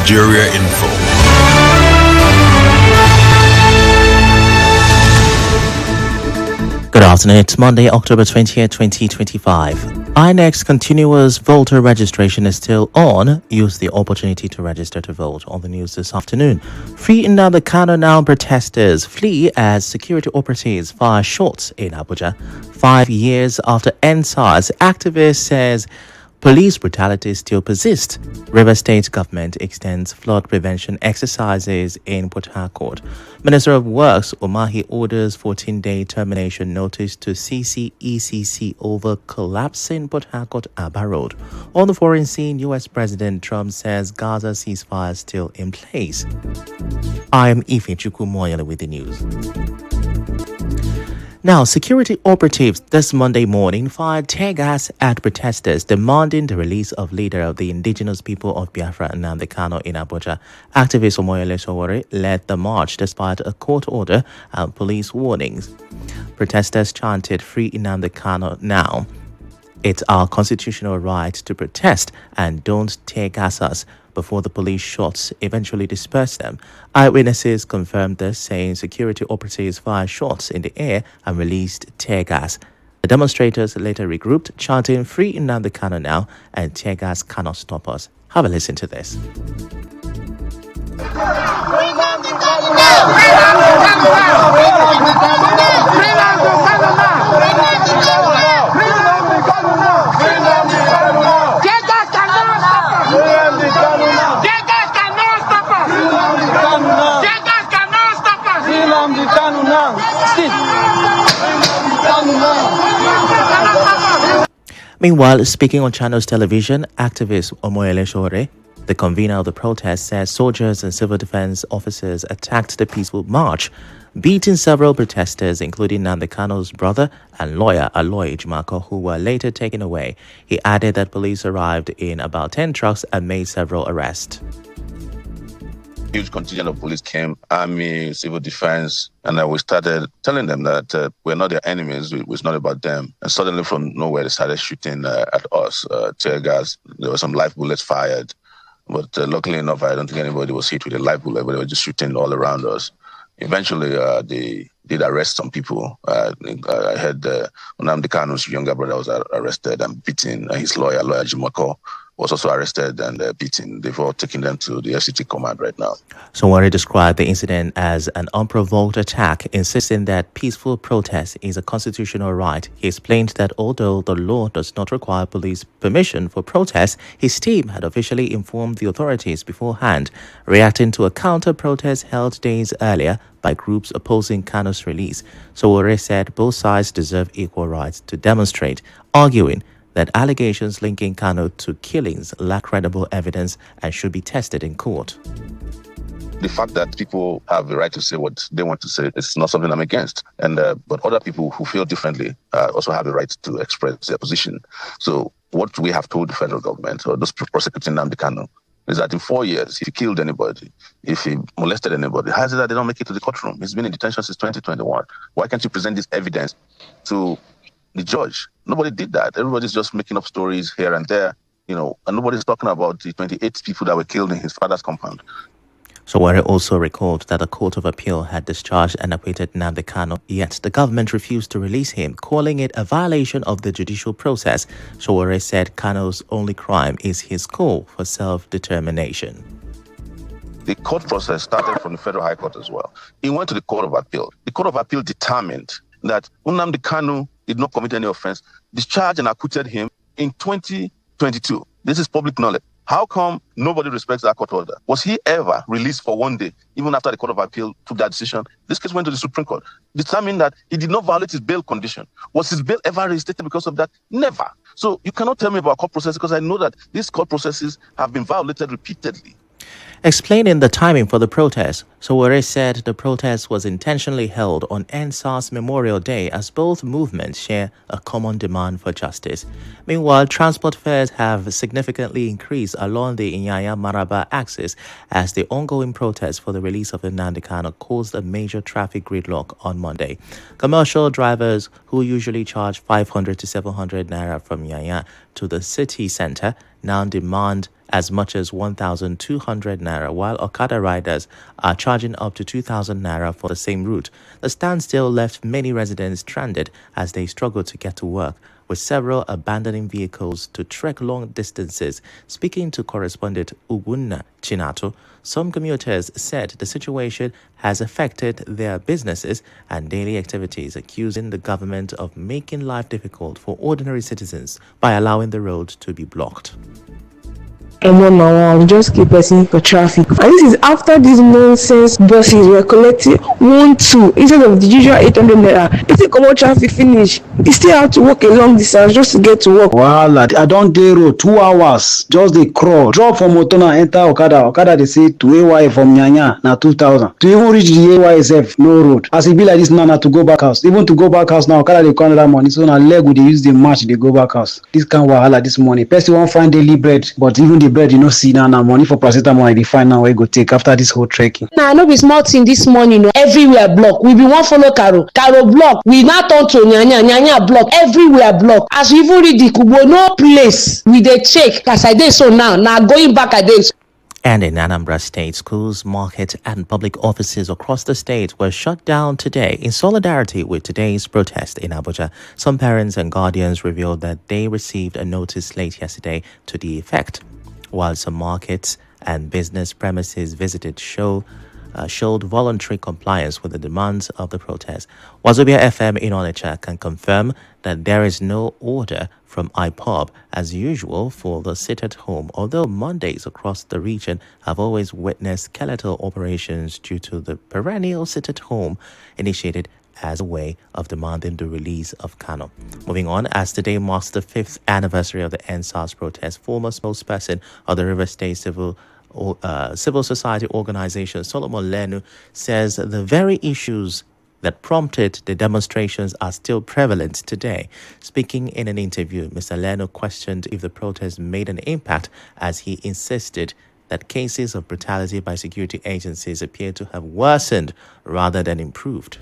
Nigeria Info. Good afternoon. It's Monday, October 20th, 2025. INEC's continuous voter registration is still on. Use the opportunity to register to vote. On the news this afternoon. Free Nnamdi Kanu now protesters flee as security operatives fire shots in Abuja. 5 years after NSAS, activist says police brutality still persists. River State government extends flood prevention exercises in Port Harcourt. Minister of Works Umahi orders 14-day termination notice to CCECC over collapsing Port Harcourt Aba Road. On the foreign scene, U.S. President Trump says Gaza ceasefire still in place. I am Ifechukwu Muonyili with the news. Now, security operatives this Monday morning fired tear gas at protesters demanding the release of leader of the indigenous people of Biafra, Nnamdi Kanu, in Abuja. Activist Muonyili led the march despite a court order and police warnings. Protesters chanted, "Free Nnamdi Kanu now. It's our constitutional right to protest and don't tear gas us," before the police shots eventually dispersed them. Eyewitnesses confirmed this, saying security operatives fired shots in the air and released tear gas. The demonstrators later regrouped, chanting, "Free Nnamdi Kanu now," and "Tear gas cannot stop us." Have a listen to this. Meanwhile, speaking on Channels Television, activist Muonyili, the convener of the protest, says soldiers and civil defense officers attacked the peaceful march, beating several protesters, including Nnamdi Kanu's brother and lawyer Aloy Ejimako, who were later taken away. He added that police arrived in about 10 trucks and made several arrests. Huge contingent of police came, army, civil defense, and we started telling them that we're not their enemies, it's not about them. And suddenly from nowhere, they started shooting at us, tear gas. There were some live bullets fired, but luckily enough, I don't think anybody was hit with a live bullet, but they were just shooting all around us. Eventually, they did arrest some people. I heard Nnamdi Kanu's younger brother was arrested and beaten. His lawyer Jimoko, was also arrested and beaten. They've all taken them to the FCT command right now. Sowore described the incident as an unprovoked attack, insisting that peaceful protest is a constitutional right. He explained that although the law does not require police permission for protests, his team had officially informed the authorities beforehand, reacting to a counter-protest held days earlier by groups opposing Kanu's release. Sowore said both sides deserve equal rights to demonstrate, arguing that allegations linking Kanu to killings lack credible evidence and should be tested in court. The fact that people have the right to say what they want to say is not something I'm against. But other people who feel differently also have the right to express their position. So what we have told the federal government, or those prosecuting Nnamdi Kanu, is that in 4 years, if he killed anybody, if he molested anybody, how is it that they don't make it to the courtroom? He's been in detention since 2021. Why can't you present this evidence to the judge? Nobody did that. Everybody's just making up stories here and there, and nobody's talking about the 28 people that were killed in his father's compound. Sowore also recalled that the Court of Appeal had discharged and acquitted Nnamdi Kanu, yet the government refused to release him, calling it a violation of the judicial process. Sowore said Kanu's only crime is his call for self-determination. The court process started from the Federal High Court as well. He went to the Court of Appeal. The Court of Appeal determined that Nnamdi Kanu did not commit any offense, discharged and acquitted him in 2022. This is public knowledge. How come nobody respects that court order? Was he ever released for 1 day, even after the Court of Appeal took that decision? This case went to the Supreme Court, determined that he did not violate his bail condition. Was his bail ever reinstated because of that? Never. So you cannot tell me about court processes, because I know that these court processes have been violated repeatedly. Explaining the timing for the protest, Sowore said the protest was intentionally held on NSAS Memorial Day as both movements share a common demand for justice. Meanwhile, transport fares have significantly increased along the Inyanya-Maraba axis as the ongoing protest for the release of Nnamdi Kanu caused a major traffic gridlock on Monday. Commercial drivers who usually charge 500 to 700 naira from Inyanya to the city center now demand as much as 1,200 naira, while Okada riders are charging up to 2,000 naira for the same route. The standstill left many residents stranded as they struggled to get to work, with several abandoning vehicles to trek long distances. Speaking to correspondent Ugunna Chinato, some commuters said the situation has affected their businesses and daily activities, accusing the government of making life difficult for ordinary citizens by allowing the road to be blocked. And 1 hour, we just keep pressing for traffic. And this is after these nonsense buses were collecting 1-2 instead of the usual 800 naira. If you come out traffic finish, you still have to walk a long distance just to get to work. Wahala, I don't dey road 2 hours, just dey crawl. Drop from Otona, enter Okada. Okada they say to AY from Nyanya na 2,000. To even reach the AY itself, no road. As it be like this now, to go back house. Even to go back house now, Okada they call that money. So now leg we dey use the march, they go back house. This kind of wahala this morning. Person won't find daily bread, but even the bread you know see now money for paracetamol I dey find now where go take after this whole trekking. Nah, no be small thing this morning. No. Everywhere block. We be one follow Caro block. We now turn to Nyanya block. Everywhere block. As we even read the Kubo, no place we dey check. As I dey so now going back again. And in Anambra State, schools, markets, and public offices across the state were shut down today in solidarity with today's protest in Abuja. Some parents and guardians revealed that they received a notice late yesterday to the effect, while some markets and business premises visited showed voluntary compliance with the demands of the protest. Wazobia FM in Onitsha can confirm that there is no order from IPOB as usual for the sit-at-home, although Mondays across the region have always witnessed skeletal operations due to the perennial sit-at-home initiated as a way of demanding the release of Kanu. Moving on, as today marks the 5th anniversary of the NSAS protest, former spokesperson of the River State Civil Society Organization, Solomon Lenu, says the very issues that prompted the demonstrations are still prevalent today. Speaking in an interview, Mr. Lenu questioned if the protest made an impact, as he insisted that cases of brutality by security agencies appear to have worsened rather than improved.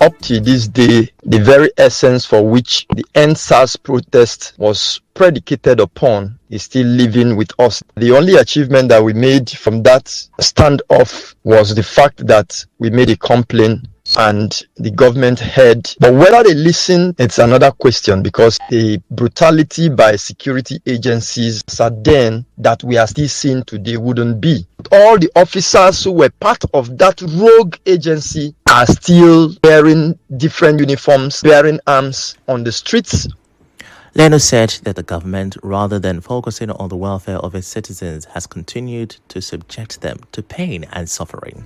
Up to this day, the very essence for which the NSAS protest was predicated upon is still living with us. The only achievement that we made from that standoff was the fact that we made a complaint and the government heard. But whether they listen, it's another question, because the brutality by security agencies then that we are still seeing today wouldn't be. All the officers who were part of that rogue agency are still wearing different uniforms, bearing arms on the streets. Leno said that the government, rather than focusing on the welfare of its citizens, has continued to subject them to pain and suffering.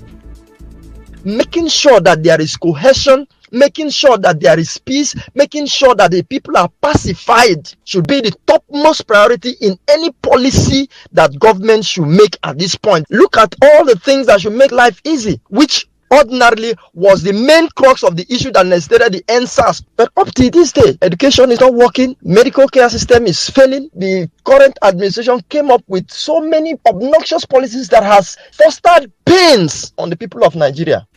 Making sure that there is cohesion, making sure that there is peace, making sure that the people are pacified should be the topmost priority in any policy that government should make at this point. Look at all the things that should make life easy, which ordinarily was the main crux of the issue that necessitated the NSAS. But up to this day, education is not working, medical care system is failing. The current administration came up with so many obnoxious policies that has fostered pains on the people of Nigeria.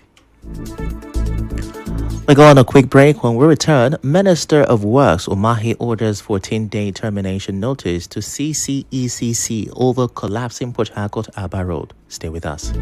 We go on a quick break. When we return, Minister of Works Umahi orders 14-day termination notice to CCECC over collapsing Port Harcourt-Aba Road. Stay with us.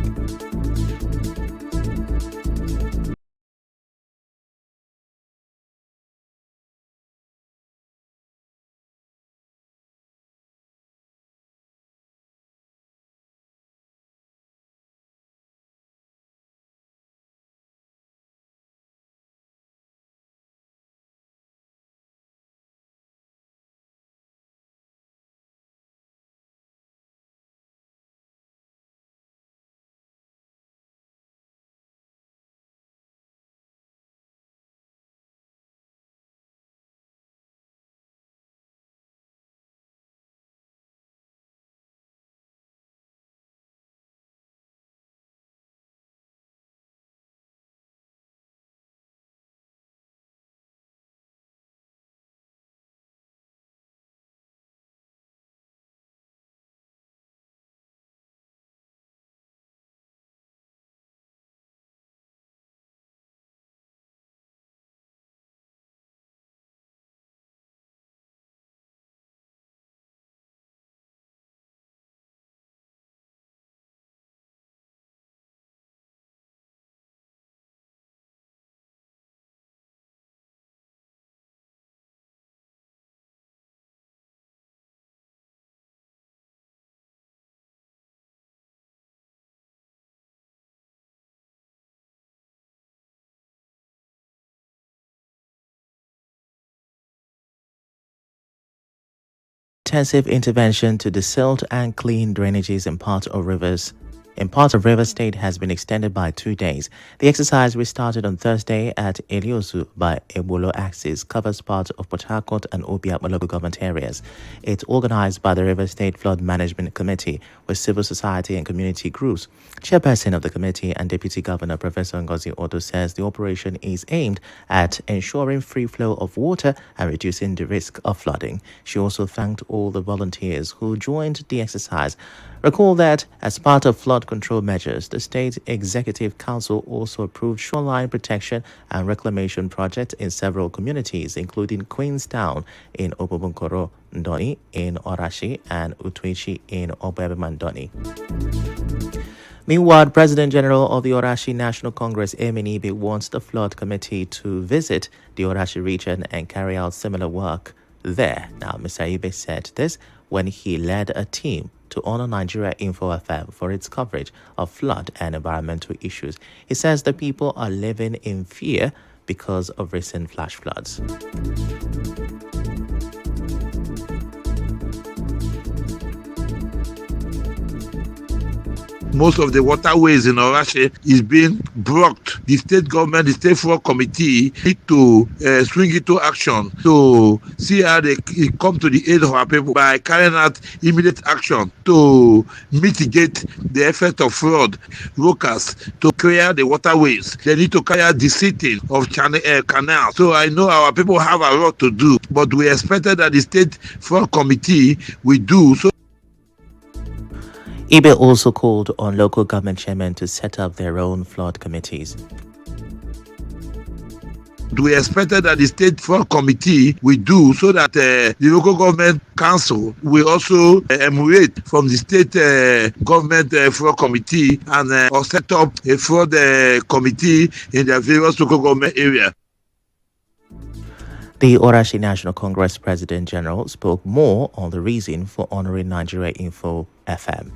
intensive intervention to desilt and clean drainages in parts of rivers. In parts of River State has been extended by 2 days. The exercise, which started on Thursday at Eliosu by Ebolo Axis, covers parts of Port Harcourt and Obiakpor local government areas. It's organized by the River State Flood Management Committee with civil society and community groups. Chairperson of the committee and Deputy Governor Professor Ngozi Otto says the operation is aimed at ensuring free flow of water and reducing the risk of flooding. She also thanked all the volunteers who joined the exercise. Recall that as part of flood control measures, the State Executive Council also approved shoreline protection and reclamation projects in several communities, including Queenstown in Obobunkoro, Ndoni in Orashi, and Utuichi in Obebemandoni. Meanwhile, President General of the Orashi National Congress, Emin Ibe, wants the Flood Committee to visit the Orashi region and carry out similar work there. Now, Mr. Ibe said this when he led a team to honor Nigeria Info FM for its coverage of flood and environmental issues. He says the people are living in fear because of recent flash floods. Most of the waterways in Orashi is being blocked. The state government, the state flood committee need to swing into action to see how they come to the aid of our people by carrying out immediate action to mitigate the effect of flood. Workers to clear the waterways. They need to carry out the seating of canals. So I know our people have a lot to do, but we expected that the state flood committee will do so. Ibe also called on local government chairmen to set up their own flood committees. We expected that the state flood committee will do so that the local government council will also emulate from the state government flood committee and or set up a flood committee in their various local government areas. The Orashi National Congress President General spoke more on the reason for honoring Nigeria Info FM.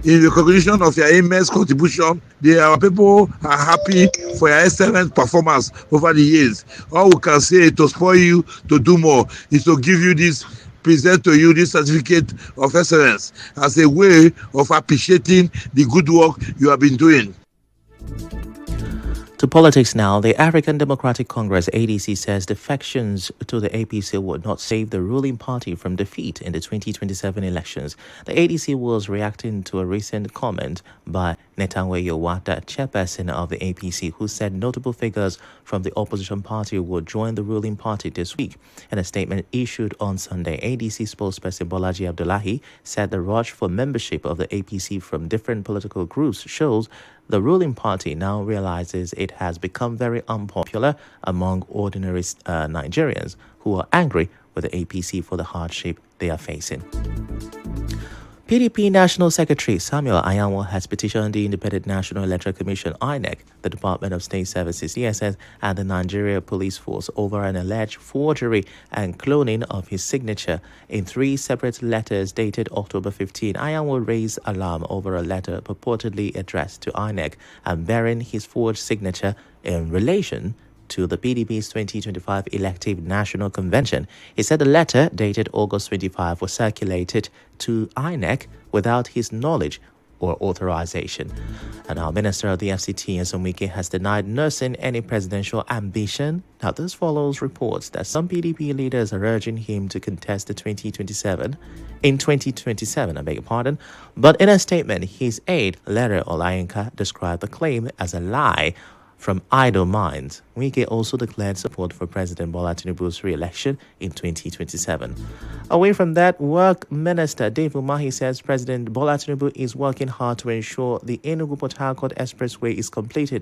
In recognition of your immense contribution, our people are happy for your excellent performance over the years. All we can say to spoil you to do more is to give you this, present to you this certificate of excellence as a way of appreciating the good work you have been doing. To politics now, the African Democratic Congress ADC says defections to the APC would not save the ruling party from defeat in the 2027 elections. The ADC was reacting to a recent comment by Netanwe Yowata, chairperson of the APC, who said notable figures from the opposition party would join the ruling party this week. In a statement issued on Sunday, ADC spokesperson Bolaji Abdullahi said the rush for membership of the APC from different political groups shows the ruling party now realizes it has become very unpopular among ordinary Nigerians who are angry with the APC for the hardship they are facing. PDP National Secretary Samuel Ayanwo has petitioned the Independent National Electoral Commission (INEC), the Department of State Services (DSS), and the Nigeria Police Force over an alleged forgery and cloning of his signature in 3 separate letters dated October 15. Ayanwo raised alarm over a letter purportedly addressed to INEC and bearing his forged signature in relation to the PDP's 2025 elective national convention. He said the letter, dated August 25, was circulated to INEC without his knowledge or authorization. And our Minister of the FCT, Nsomwike, has denied nursing any presidential ambition. Now, this follows reports that some PDP leaders are urging him to contest the 2027, I beg your pardon. But in a statement, his aide, Lere Olayinka, described the claim as a lie from idle minds. Wike also declared support for President Bola Tinubu's re-election in 2027. Away from that, Work Minister Dave Umahi says President Bola Tinubu is working hard to ensure the Enugu-Port Harcourt Expressway is completed